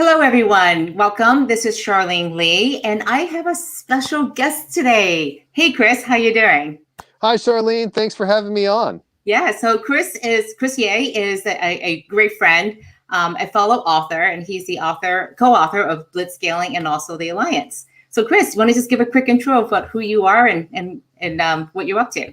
Hello, everyone. Welcome. This is Charlene Lee, and I have a special guest today. Hey, Chris, how you doing? Hi, Charlene. Thanks for having me on. Yeah, so Chris Yeh is a great friend, a fellow author, and he's the co-author of Blitzscaling and also the Alliance. So, Chris, you want to just give a quick intro of who you are and what you're up to?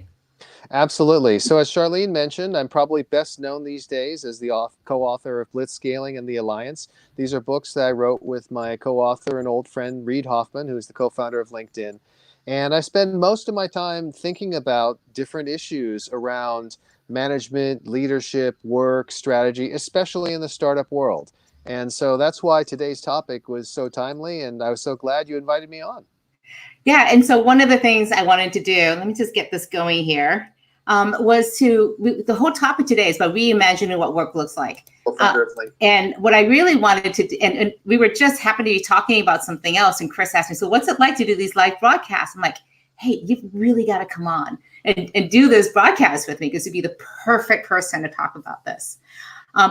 Absolutely. So as Charlene mentioned, I'm probably best known these days as the co-author of Blitzscaling and the Alliance. These are books that I wrote with my co-author and old friend, Reid Hoffman, who is the co-founder of LinkedIn. And I spend most of my time thinking about different issues around management, leadership, work, strategy, especially in the startup world. And so that's why today's topic was so timely, and I was so glad you invited me on. Yeah, and so one of the things I wanted to do, let me just get this going here, the whole topic today is about reimagining what work looks like. And what I really wanted to do, and we were just happened to be talking about something else, and Chris asked me, so what's it like to do these live broadcasts? I'm like, hey, you've really got to come on and do this broadcast with me, because you'd be the perfect person to talk about this.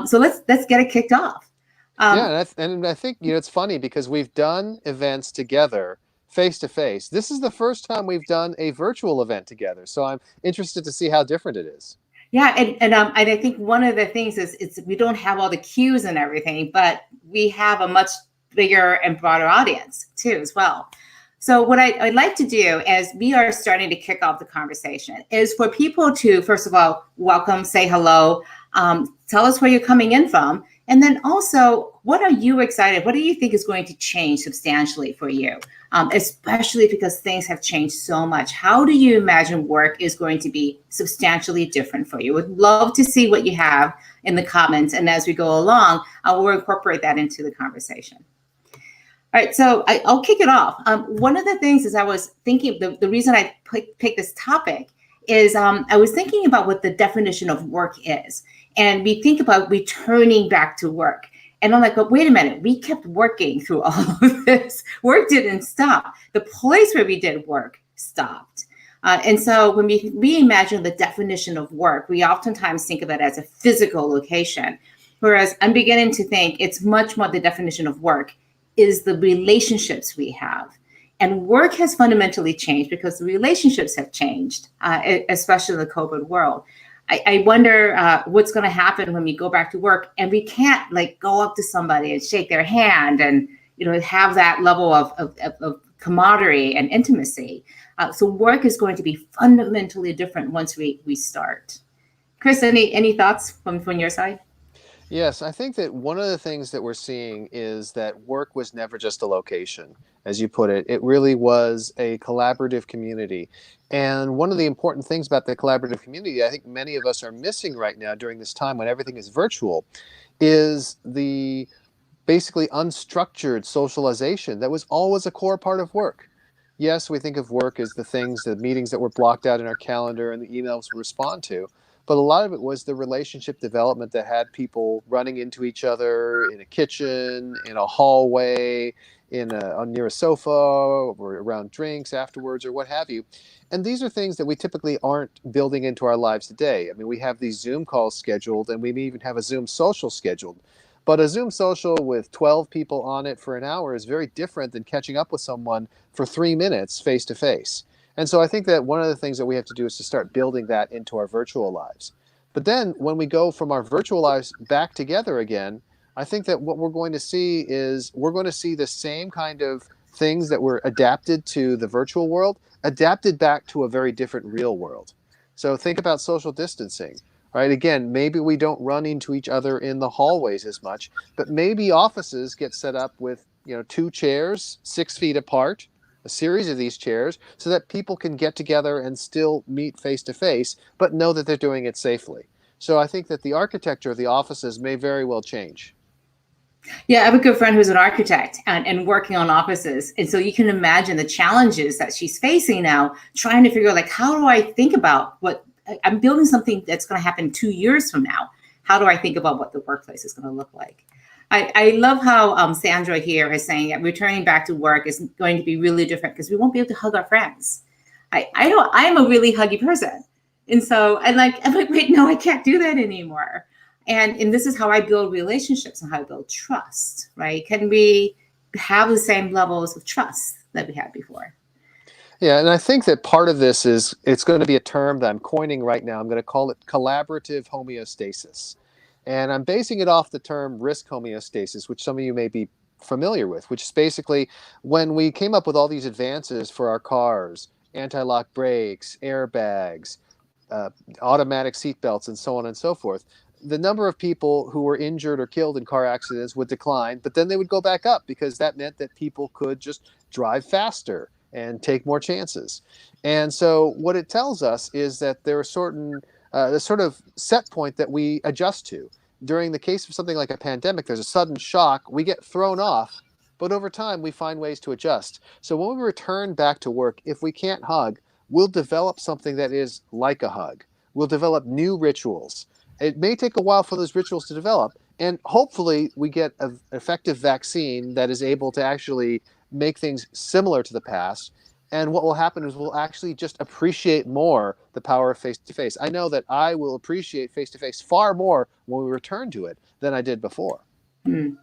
So let's get it kicked off. And I think, it's funny because we've done events together face to face. This is the first time we've done a virtual event together. So I'm interested to see how different it is. Yeah, and I think one of the things is we don't have all the cues and everything, but we have a much bigger and broader audience too as well. So what I'd like to do as we are starting to kick off the conversation is for people to, first of all, welcome, say hello, tell us where you're coming in from, and then also, what are you excited? What do you think is going to change substantially for you? Especially because things have changed so much. How do you imagine work is going to be substantially different for you? Would love to see what you have in the comments. And as we go along, we'll incorporate that into the conversation. All right, so I'll kick it off. One of the things is I was thinking, the reason I picked this topic is I was thinking about what the definition of work is. And we think about returning back to work. And I'm like, but wait a minute, we kept working through all of this. Work didn't stop. The place where we did work stopped. And so when we reimagine the definition of work, we oftentimes think of it as a physical location. Whereas I'm beginning to think it's much more the definition of work is the relationships we have. And work has fundamentally changed because the relationships have changed, especially in the COVID world. I wonder what's going to happen when we go back to work and we can't go up to somebody and shake their hand and have that level of camaraderie and intimacy. So work is going to be fundamentally different once we start. Chris, any thoughts from your side? Yes, I think that one of the things that we're seeing is that work was never just a location, as you put it. It really was a collaborative community. And one of the important things about the collaborative community, I think many of us are missing right now during this time when everything is virtual, is the basically unstructured socialization that was always a core part of work. Yes, we think of work as the meetings that were blocked out in our calendar and the emails we respond to. But a lot of it was the relationship development that had people running into each other in a kitchen, in a hallway, near a sofa, or around drinks afterwards, or what have you. And these are things that we typically aren't building into our lives today. I mean, we have these Zoom calls scheduled, and we may even have a Zoom social scheduled. But a Zoom social with 12 people on it for an hour is very different than catching up with someone for 3 minutes face to face. And so I think that one of the things that we have to do is to start building that into our virtual lives. But then when we go from our virtual lives back together again, I think that what we're going to see is we're going to see the same kind of things that were adapted to the virtual world, adapted back to a very different real world. So think about social distancing, right? Again, maybe we don't run into each other in the hallways as much, but maybe offices get set up with 2 chairs 6 feet apart, a series of these chairs, so that people can get together and still meet face to face, but know that they're doing it safely. So I think that the architecture of the offices may very well change. Yeah, I have a good friend who's an architect and working on offices. And so you can imagine the challenges that she's facing now, trying to figure out how do I think about what I'm building something that's going to happen 2 years from now. How do I think about what the workplace is going to look like? I love how Sandra here is saying that returning back to work is going to be really different because we won't be able to hug our friends. I'm a really huggy person. And so I'm like, wait, no, I can't do that anymore. And this is how I build relationships and how I build trust, right? Can we have the same levels of trust that we had before? Yeah, and I think that part of this is it's going to be a term that I'm coining right now. I'm going to call it collaborative homeostasis. And I'm basing it off the term risk homeostasis, which some of you may be familiar with, which is basically when we came up with all these advances for our cars, anti-lock brakes, airbags, uh, automatic seatbelts, and so on and so forth. The number of people who were injured or killed in car accidents would decline, but then they would go back up because that meant that people could just drive faster and take more chances. And so what it tells us is that there are certain the sort of set point that we adjust to. During the case of something like a pandemic, there's a sudden shock, we get thrown off, but over time we find ways to adjust. So when we return back to work, if we can't hug, we'll develop something that is like a hug. We'll develop new rituals. It may take a while for those rituals to develop, and hopefully we get an effective vaccine that is able to actually make things similar to the past. And what will happen is we'll actually just appreciate more the power of face-to-face. I know that I will appreciate face-to-face far more when we return to it than I did before. Mm.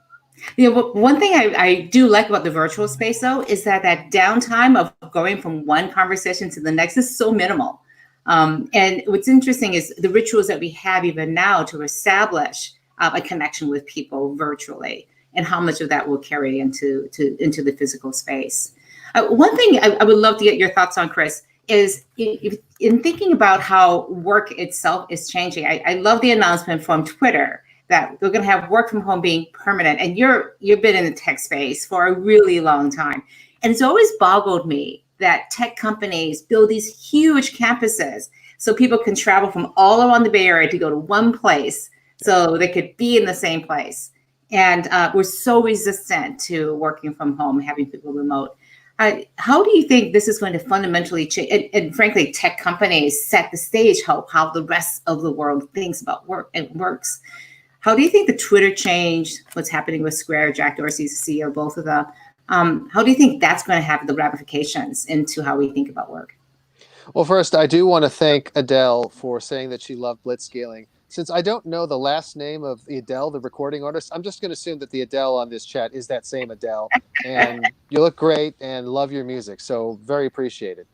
One thing I do like about the virtual space, though, is that downtime of going from one conversation to the next is so minimal. And what's interesting is the rituals that we have even now to establish a connection with people virtually, and how much of that will carry into the physical space. One thing I would love to get your thoughts on, Chris, is in thinking about how work itself is changing. I love the announcement from Twitter that we're going to have work from home being permanent. And you've been in the tech space for a really long time. And it's always boggled me that tech companies build these huge campuses so people can travel from all around the Bay Area to go to one place so they could be in the same place. And we're so resistant to working from home, having people remote. How do you think this is going to fundamentally change? And frankly, tech companies set the stage how the rest of the world thinks about work and works. How do you think the Twitter change, what's happening with Square, Jack Dorsey's CEO, both of them, how do you think that's going to have the ramifications into how we think about work? Well, first, I do want to thank Adele for saying that she loved Blitzscaling. Since I don't know the last name of Adele, the recording artist, I'm just going to assume that the Adele on this chat is that same Adele. And you look great and love your music, so very appreciated.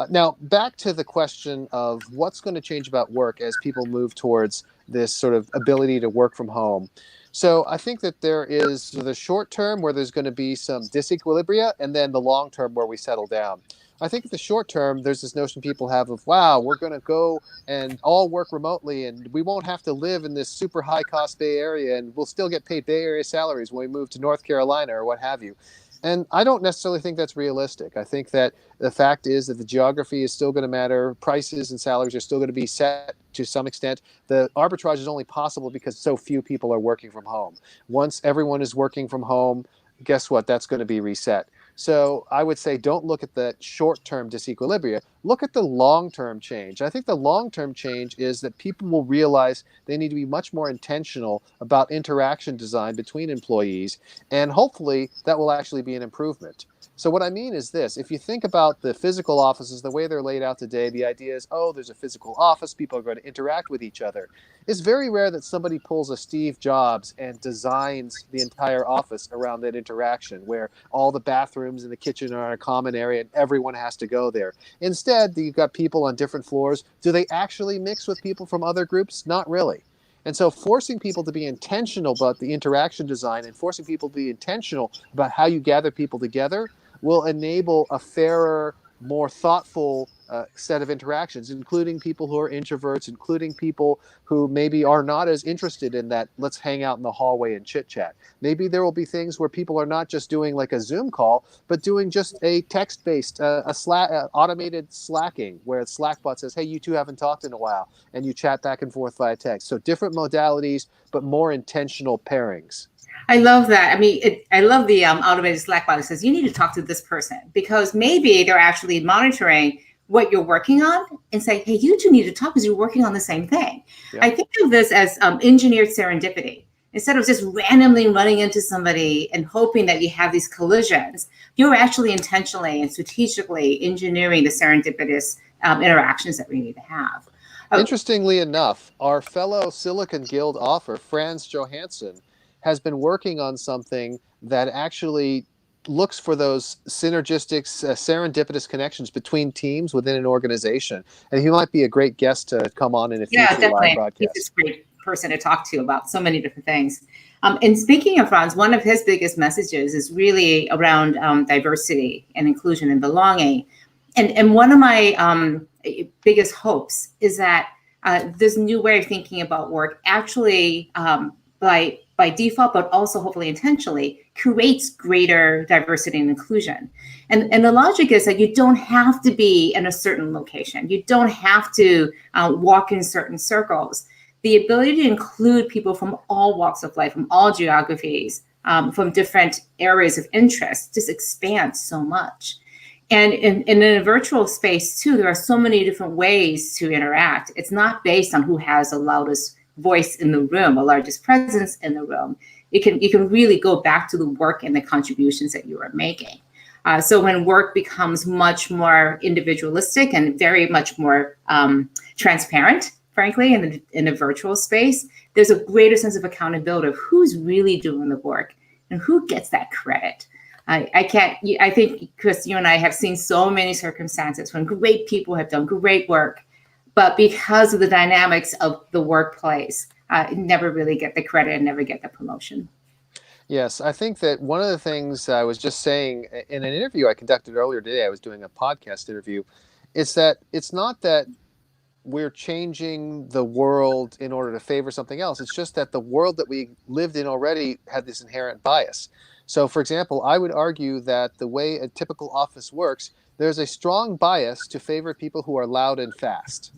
Now, back to the question of what's going to change about work as people move towards this sort of ability to work from home. So I think that there is the short term where there's going to be some disequilibria, and then the long term where we settle down. I think the short term, there's this notion people have of, wow, we're going to go and all work remotely and we won't have to live in this super high cost Bay Area and we'll still get paid Bay Area salaries when we move to North Carolina or what have you. And I don't necessarily think that's realistic. I think that the fact is that the geography is still going to matter. Prices and salaries are still going to be set to some extent. The arbitrage is only possible because so few people are working from home. Once everyone is working from home, guess what? That's going to be reset. So I would say don't look at the short-term disequilibria. Look at the long-term change. I think the long-term change is that people will realize they need to be much more intentional about interaction design between employees, and hopefully that will actually be an improvement. So what I mean is this: if you think about the physical offices, the way they're laid out today, the idea is, oh, there's a physical office, people are going to interact with each other. It's very rare that somebody pulls a Steve Jobs and designs the entire office around that interaction, where all the bathrooms and the kitchen are in a common area and everyone has to go there. Instead, you've got people on different floors. Do they actually mix with people from other groups? Not really. And so forcing people to be intentional about the interaction design and forcing people to be intentional about how you gather people together will enable a fairer, more thoughtful set of interactions, including people who are introverts, including people who maybe are not as interested in that let's hang out in the hallway and chit chat. Maybe there will be things where people are not just doing like a Zoom call, but doing just a text-based, automated slacking, where Slackbot says, hey, you two haven't talked in a while, and you chat back and forth via text. So different modalities, but more intentional pairings. I love that. I mean, I love the automated Slack bot that says you need to talk to this person, because maybe they're actually monitoring what you're working on and say, hey, you two need to talk because you're working on the same thing. Yeah. I think of this as engineered serendipity. Instead of just randomly running into somebody and hoping that you have these collisions, you're actually intentionally and strategically engineering the serendipitous interactions that we need to have. Interestingly enough, our fellow Silicon Guild author, Franz Johansson, has been working on something that actually looks for those synergistic, serendipitous connections between teams within an organization. And he might be a great guest to come on in a Yeah, future live definitely. He's broadcast. just a great person to talk to about so many different things. And speaking of Franz, one of his biggest messages is really around diversity and inclusion and belonging. And one of my biggest hopes is that this new way of thinking about work actually, by default, but also hopefully intentionally, creates greater diversity and inclusion. And the logic is that you don't have to be in a certain location. You don't have to walk in certain circles. The ability to include people from all walks of life, from all geographies, from different areas of interest, just expands so much. And in a virtual space too, there are so many different ways to interact. It's not based on who has the loudest voice in the room, the largest presence in the room. You can really go back to the work and the contributions that you are making. So when work becomes much more individualistic and very much more transparent, frankly, in a virtual space, there's a greater sense of accountability of who's really doing the work and who gets that credit. I think, Chris, you and I have seen so many circumstances when great people have done great work, but because of the dynamics of the workplace, never really get the credit and never get the promotion. Yes, I think that one of the things I was just saying in an interview I conducted earlier today, I was doing a podcast interview, is that it's not that we're changing the world in order to favor something else. It's just that the world that we lived in already had this inherent bias. So, for example, I would argue that the way a typical office works, there's a strong bias to favor people who are loud and fast.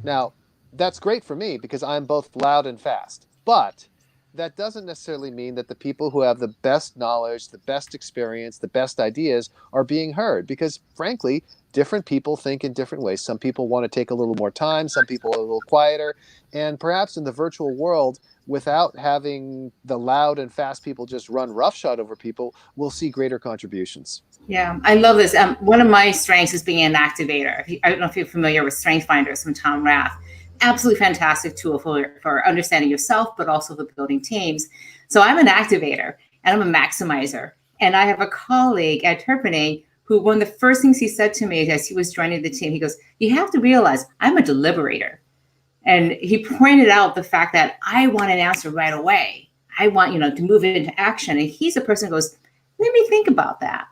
Now, that's great for me because I'm both loud and fast. But that doesn't necessarily mean that the people who have the best knowledge, the best experience, the best ideas are being heard. Because frankly, different people think in different ways. Some people want to take a little more time. Some people are a little quieter. And perhaps in the virtual world, without having the loud and fast people just run roughshod over people, we'll see greater contributions. Yeah, I love this. One of my strengths is being an activator. I don't know if you're familiar with Strength Finders from Tom Rath. Absolutely fantastic tool for understanding yourself, but also for building teams. So I'm an activator and I'm a maximizer. And I have a colleague at Turpany who, one of the first things he said to me as he was joining the team, he goes, "You have to realize I'm a deliberator." And he pointed out the fact that I want an answer right away. I want, to move it into action. And he's the person who goes, "Let me think about that."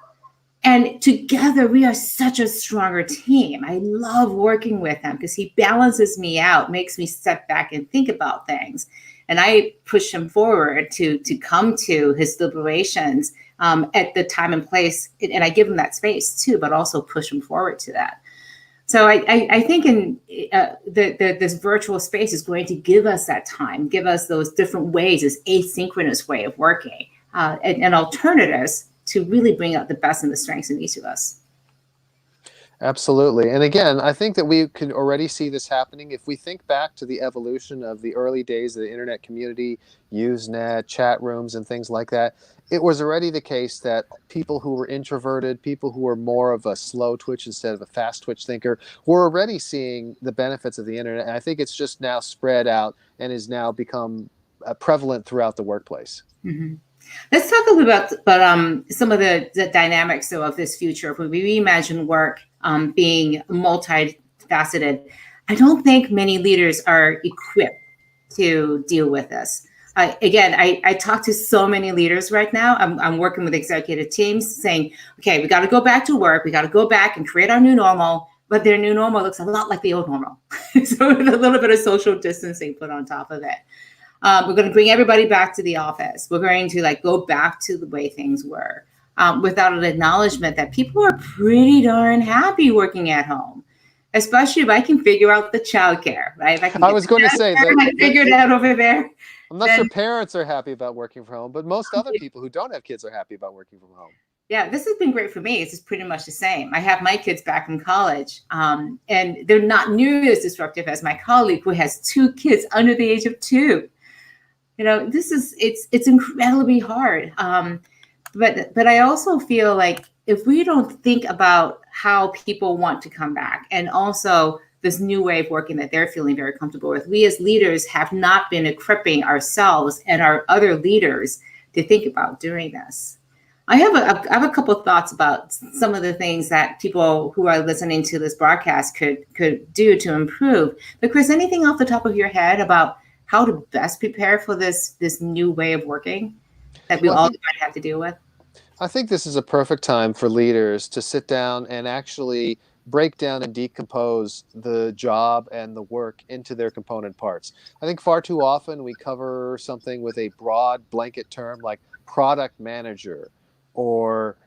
And together we are such a stronger team. I love working with him because he balances me out, makes me step back and think about things. And I push him forward to come to his deliberations at the time and place. And I give him that space too, but also push him forward to that. So I think in this virtual space is going to give us that time, give us those different ways, this asynchronous way of working and alternatives to really bring out the best and the strengths in each of us. Absolutely. And again, I think that we can already see this happening. If we think back to the evolution of the early days of the internet community, Usenet, chat rooms, and things like that, it was already the case that people who were introverted, people who were more of a slow twitch instead of a fast twitch thinker, were already seeing the benefits of the internet. And I think it's just now spread out and is now become prevalent throughout the workplace. Mm-hmm. Let's talk a little bit about some of the dynamics though, of this future. If we reimagine work being multifaceted, I don't think many leaders are equipped to deal with this. I talk to so many leaders right now. I'm working with executive teams saying, okay, we got to go back to work. We got to go back and create our new normal. But their new normal looks a lot like the old normal. So with a little bit of social distancing put on top of it. We're going to bring everybody back to the office. We're going to go back to the way things were without an acknowledgement that people are pretty darn happy working at home, especially if I can figure out the childcare, right? I was going to say that I figured out over there. I'm not sure parents are happy about working from home, but most other people who don't have kids are happy about working from home. Yeah, this has been great for me. It's just pretty much the same. I have my kids back in college, and they're not nearly as disruptive as my colleague who has 2 kids under the age of 2. It's incredibly hard. But I also feel like if we don't think about how people want to come back and also this new way of working that they're feeling very comfortable with. We as leaders have not been equipping ourselves and our other leaders to think about doing this. I have a couple of thoughts about some of the things that people who are listening to this broadcast could do to improve. But Chris, anything off the top of your head about how to best prepare for this new way of working that we all might have to deal with? I think this is a perfect time for leaders to sit down and actually break down and decompose the job and the work into their component parts. I think far too often we cover something with a broad blanket term like product manager or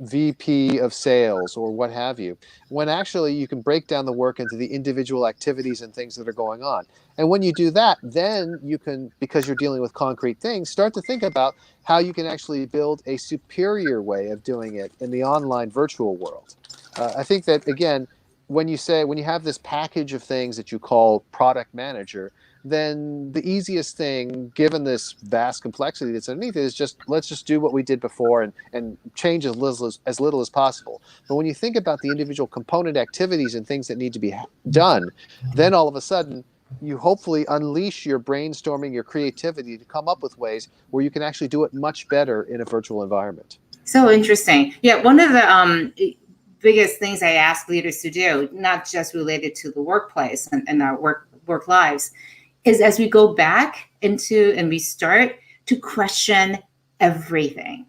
VP of sales or what have you, when actually you can break down the work into the individual activities and things that are going on. And when you do that, then you can, because you're dealing with concrete things, start to think about how you can actually build a superior way of doing it in the online virtual world. I think that, again, when you have this package of things that you call product manager, then the easiest thing, given this vast complexity that's underneath it, is let's just do what we did before and change as little as possible. But when you think about the individual component activities and things that need to be done, then all of a sudden you hopefully unleash your brainstorming, your creativity to come up with ways where you can actually do it much better in a virtual environment. So interesting. Yeah, one of the biggest things I ask leaders to do, not just related to the workplace and our work lives, is as we go back into and we start to question everything.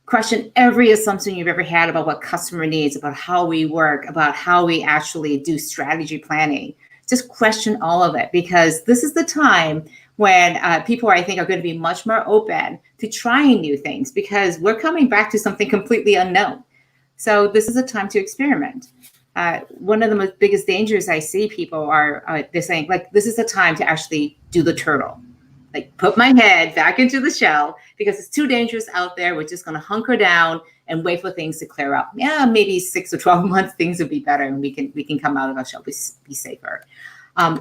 Question every assumption you've ever had about what customer needs, about how we work, about how we actually do strategy planning. Just question all of it, because this is the time when people, I think, are going to be much more open to trying new things, because we're coming back to something completely unknown. So this is a time to experiment. One of the most biggest dangers I see people are they're saying, like, this is the time to actually do the turtle. Like, put my head back into the shell because it's too dangerous out there. We're just going to hunker down and wait for things to clear up. Yeah, maybe 6 or 12 months, things will be better, and we can come out of our shell, be safer.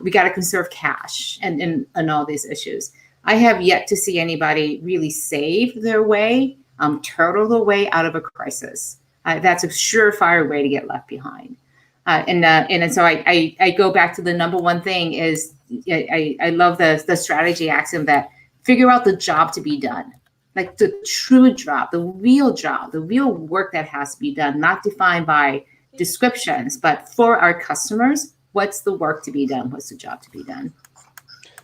We got to conserve cash and all these issues. I have yet to see anybody really save their way, turtle their way out of a crisis. That's a surefire way to get left behind. And so I go back to the number one thing is I love the strategy axiom that figure out the job to be done, like the true job, the real work that has to be done, not defined by descriptions, but for our customers, what's the work to be done? What's the job to be done?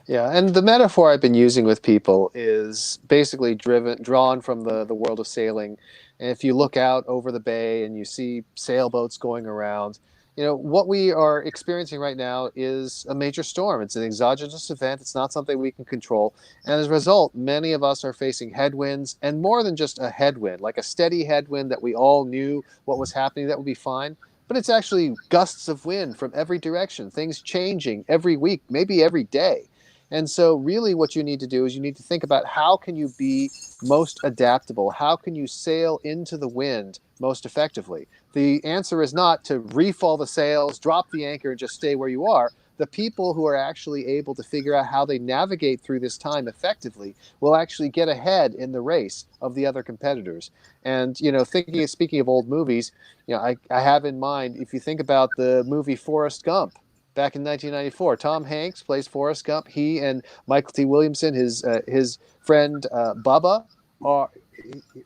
Yeah, and the metaphor I've been using with people is basically drawn from the world of sailing. And if you look out over the bay and you see sailboats going around, what we are experiencing right now is a major storm. It's an exogenous event. It's not something we can control. And as a result, many of us are facing headwinds, and more than just a headwind, like a steady headwind that we all knew what was happening, that would be fine. But it's actually gusts of wind from every direction, things changing every week, maybe every day. And so really what you need to do is you need to think about how can you be most adaptable? How can you sail into the wind most effectively? The answer is not to reef all the sails, drop the anchor, and just stay where you are. The people who are actually able to figure out how they navigate through this time effectively will actually get ahead in the race of the other competitors. And, speaking of old movies, I have in mind, if you think about the movie Forrest Gump, back in 1994, Tom Hanks plays Forrest Gump. He and Michael T. Williamson, his friend Bubba,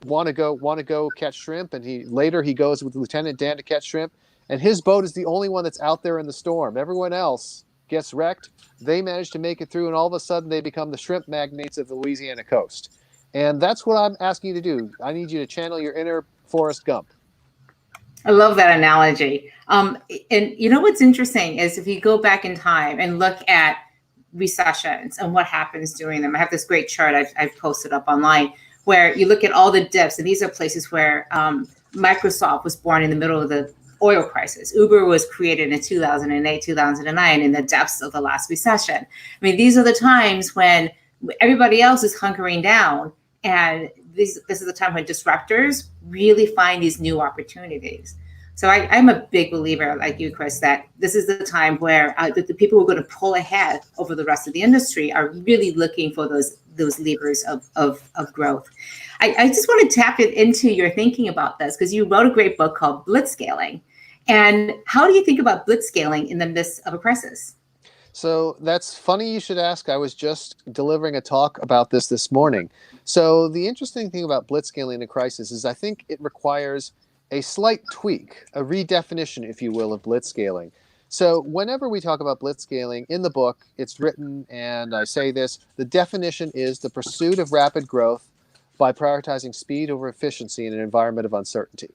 want to go catch shrimp, and he goes with Lieutenant Dan to catch shrimp, and his boat is the only one that's out there in the storm. Everyone else gets wrecked. They manage to make it through, and all of a sudden they become the shrimp magnates of the Louisiana coast. And that's what I'm asking you to do. I need you to channel your inner Forrest Gump. I love that analogy. And what's interesting is if you go back in time and look at recessions and what happens during them. I have this great chart I've posted up online where you look at all the dips, and these are places where Microsoft was born in the middle of the oil crisis. Uber was created in 2008, 2009 in the depths of the last recession. I mean, these are the times when everybody else is hunkering down, and this is the time when disruptors really find these new opportunities. So I'm a big believer, like you, Chris, that this is the time where the people who are going to pull ahead over the rest of the industry are really looking for those levers of growth. I just want to tap it into your thinking about this, because you wrote a great book called Blitzscaling. And how do you think about blitzscaling in the midst of a crisis? So that's funny you should ask. I was just delivering a talk about this morning. So the interesting thing about blitzscaling in a crisis is I think it requires a slight tweak, a redefinition, if you will, of blitzscaling. So whenever we talk about blitzscaling in the book, it's written, and I say this, the definition is the pursuit of rapid growth by prioritizing speed over efficiency in an environment of uncertainty.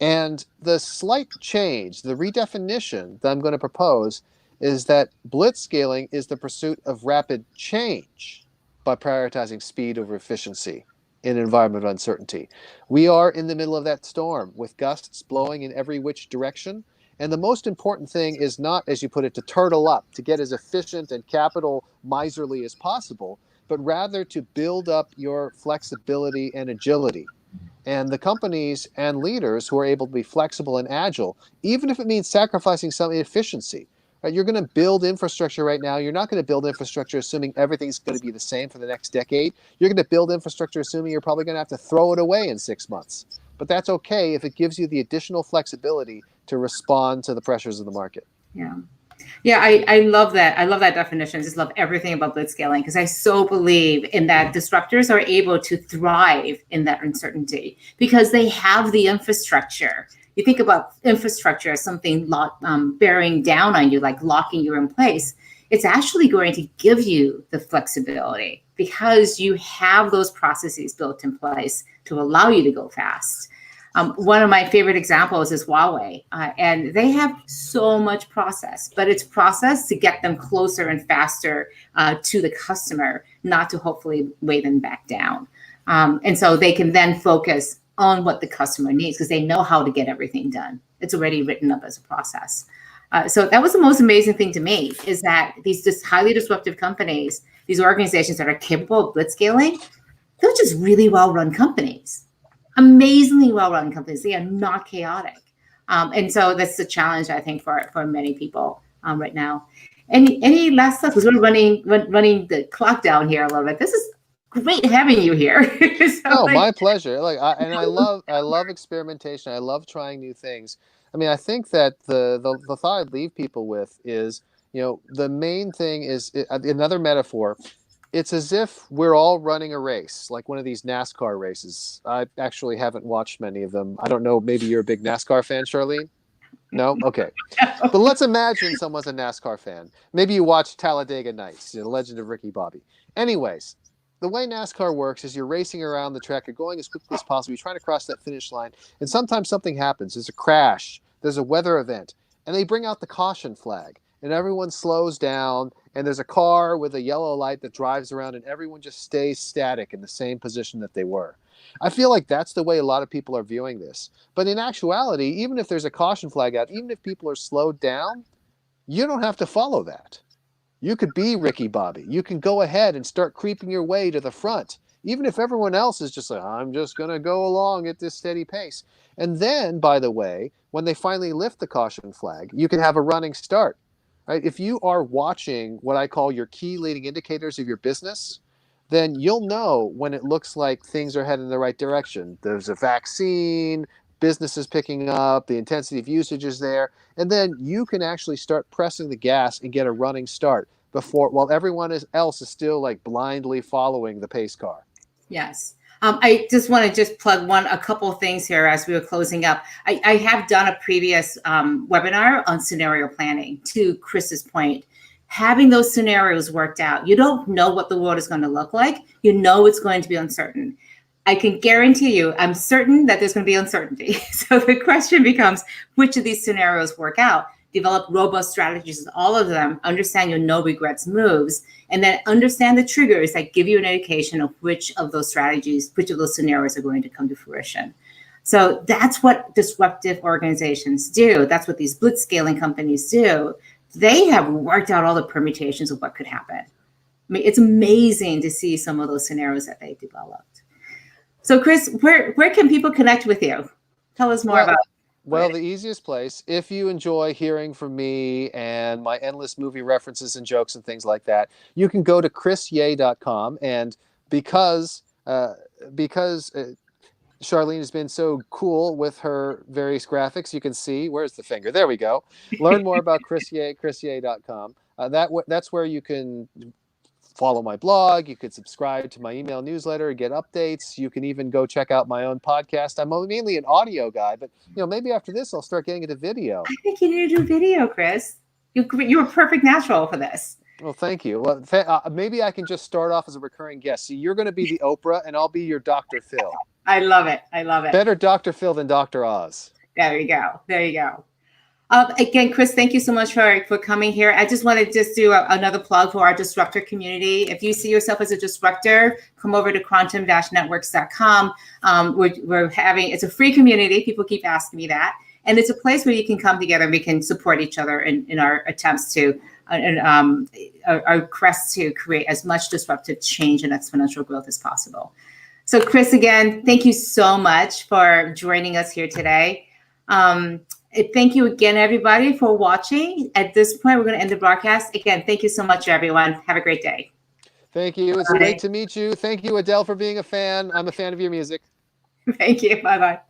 And the slight change, the redefinition that I'm going to propose is that blitzscaling is the pursuit of rapid change by prioritizing speed over efficiency in an environment of uncertainty. We are in the middle of that storm with gusts blowing in every which direction. And the most important thing is not, as you put it, to turtle up, to get as efficient and capital miserly as possible, but rather to build up your flexibility and agility. And the companies and leaders who are able to be flexible and agile, even if it means sacrificing some efficiency, right? You're going to build infrastructure right now. You're not going to build infrastructure assuming everything's going to be the same for the next decade. You're going to build infrastructure assuming you're probably going to have to throw it away in 6 months. But that's okay if it gives you the additional flexibility to respond to the pressures of the market. Yeah. Yeah, I love that. I love that definition. I just love everything about blitzscaling because I so believe in that disruptors are able to thrive in that uncertainty because they have the infrastructure. You think about infrastructure as something bearing down on you, like locking you in place. It's actually going to give you the flexibility because you have those processes built in place to allow you to go fast. One of my favorite examples is Huawei, and they have so much process, but it's process to get them closer and faster to the customer, not to hopefully weigh them back down. And so they can then focus on what the customer needs because they know how to get everything done. It's already written up as a process. So that was the most amazing thing to me is that these just highly disruptive companies, these organizations that are capable of blitzscaling, they're just really well-run companies. Amazingly well-run companies. They are not chaotic. And so that's the challenge, I think, for many people right now. Any last thoughts? Because we're running the clock down here a little bit. This is great having you here. So, my pleasure. I love experimentation. I love trying new things. I mean, I think that the thought I'd leave people with is, the main thing is another metaphor. It's as if we're all running a race, like one of these NASCAR races. I actually haven't watched many of them. I don't know. Maybe you're a big NASCAR fan, Charlene? No? Okay. But let's imagine someone's a NASCAR fan. Maybe you watch Talladega Nights, The Legend of Ricky Bobby. Anyways, the way NASCAR works is you're racing around the track. You're going as quickly as possible. You're trying to cross that finish line. And sometimes something happens. There's a crash. There's a weather event. And they bring out the caution flag. And everyone slows down, and there's a car with a yellow light that drives around, and everyone just stays static in the same position that they were. I feel like that's the way a lot of people are viewing this. But in actuality, even if there's a caution flag out, even if people are slowed down, you don't have to follow that. You could be Ricky Bobby. You can go ahead and start creeping your way to the front, even if everyone else is just like, I'm just going to go along at this steady pace. And then, by the way, when they finally lift the caution flag, you can have a running start. Right? If you are watching what I call your key leading indicators of your business, then you'll know when it looks like things are heading in the right direction. There's a vaccine, business is picking up, the intensity of usage is there, and then you can actually start pressing the gas and get a running start while everyone else is still like blindly following the pace car. Yes. I just want to plug a couple of things here as we were closing up. I have done a previous webinar on scenario planning. To Chris's point, having those scenarios worked out. You don't know what the world is going to look like. You know it's going to be uncertain. I can guarantee you, I'm certain that there's going to be uncertainty. So the question becomes, which of these scenarios work out? Develop robust strategies in all of them, understand your no regrets moves, and then understand the triggers that give you an indication of which of those strategies, which of those scenarios are going to come to fruition. So that's what disruptive organizations do. That's what these blitzscaling companies do. They have worked out all the permutations of what could happen. I mean, it's amazing to see some of those scenarios that they developed. So Chris, where can people connect with you? Tell us more about. Well, the easiest place, if you enjoy hearing from me and my endless movie references and jokes and things like that, you can go to chrisyeh.com. And because Charlene has been so cool with her various graphics. You can see, where's the finger? There we go. Learn more about Chris Yeh, chrisyeh.com. That's where you can follow my blog. You could subscribe to my email newsletter, get updates. You can even go check out my own podcast. I'm mainly an audio guy, but maybe after this I'll start getting into video. I think you need to do video, Chris. You're a perfect natural for this. Well, thank you. Well, maybe I can just start off as a recurring guest. So you're going to be the Oprah, and I'll be your Dr. Phil. I love it. I love it. Better Dr. Phil than Dr. Oz. There you go. There you go. Again, Chris, thank you so much for coming here. I just want to do another plug for our disruptor community. If you see yourself as a disruptor, come over to quantum-networks.com. It's a free community. People keep asking me that. And it's a place where you can come together and we can support each other in our attempts to, our quest to create as much disruptive change and exponential growth as possible. So Chris, again, thank you so much for joining us here today. Thank you again, everybody, for watching. At this point, we're going to end the broadcast. Again, thank you so much, everyone. Have a great day. Thank you. It's great to meet you. Thank you, Adele, for being a fan. I'm a fan of your music. Thank you. Bye-bye.